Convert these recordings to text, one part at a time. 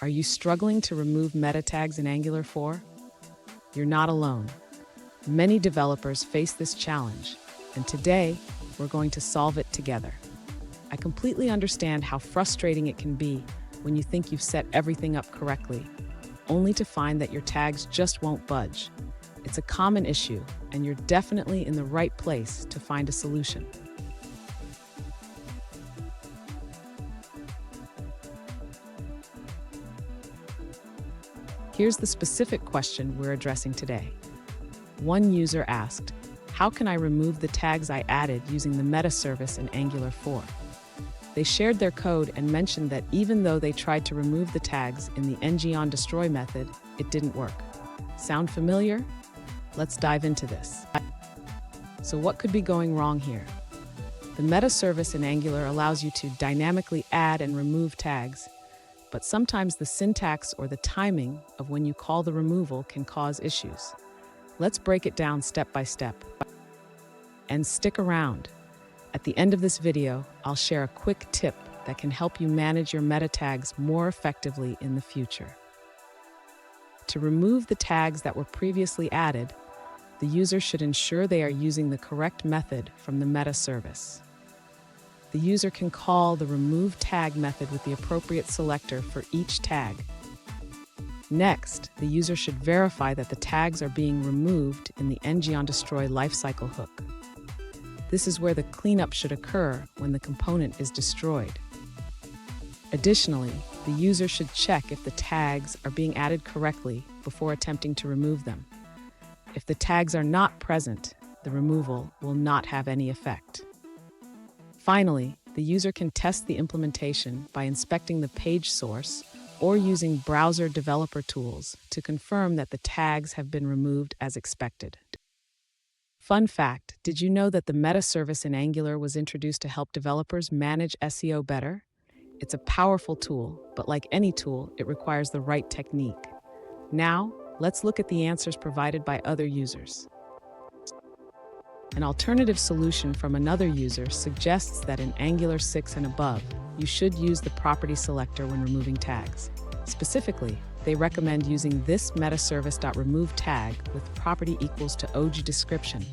Are you struggling to remove meta tags in Angular 4? You're not alone. Many developers face this challenge, and today we're going to solve it together. I completely understand how frustrating it can be when you think you've set everything up correctly, only to find that your tags just won't budge. It's a common issue, and you're definitely in the right place to find a solution. Here's the specific question we're addressing today. One user asked, how can I remove the tags I added using the meta service in Angular 4? They shared their code and mentioned that even though they tried to remove the tags in the ng-on-destroy method, it didn't work. Sound familiar? Let's dive into this. So what could be going wrong here? The meta service in Angular allows you to dynamically add and remove tags, but sometimes the syntax or the timing of when you call the removal can cause issues. Let's break it down step by step. And stick around. At the end of this video, I'll share a quick tip that can help you manage your meta tags more effectively in the future. To remove the tags that were previously added, the user should ensure they are using the correct method from the meta service. The user can call the remove tag method with the appropriate selector for each tag. Next, the user should verify that the tags are being removed in the ng-on-destroy lifecycle hook. This is where the cleanup should occur when the component is destroyed. Additionally, the user should check if the tags are being added correctly before attempting to remove them. If the tags are not present, the removal will not have any effect. Finally, the user can test the implementation by inspecting the page source or using browser developer tools to confirm that the tags have been removed as expected. Fun fact, did you know that the meta service in Angular was introduced to help developers manage SEO better? It's a powerful tool, but like any tool, it requires the right technique. Now, let's look at the answers provided by other users. An alternative solution from another user suggests that in Angular 6 and above, you should use the property selector when removing tags. Specifically, they recommend using this metaservice.remove tag with property equals to OG description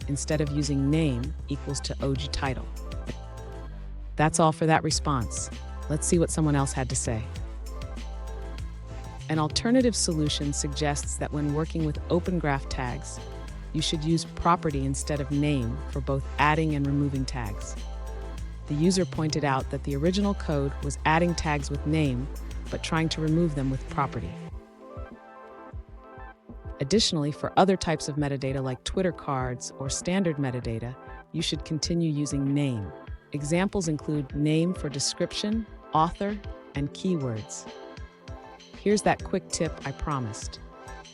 instead of using name equals to OG title. That's all for that response. Let's see what someone else had to say. An alternative solution suggests that when working with Open Graph tags, you should use property instead of name for both adding and removing tags. The user pointed out that the original code was adding tags with name, but trying to remove them with property. Additionally, for other types of metadata like Twitter cards or standard metadata, you should continue using name. Examples include name for description, author, and keywords. Here's that quick tip I promised.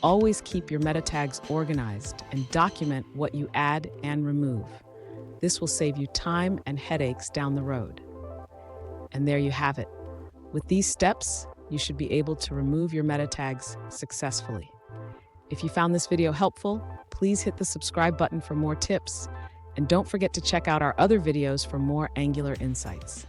Always keep your meta tags organized and document what you add and remove. This will save you time and headaches down the road. And there you have it. With these steps, you should be able to remove your meta tags successfully. If you found this video helpful, please hit the subscribe button for more tips, and don't forget to check out our other videos for more Angular insights.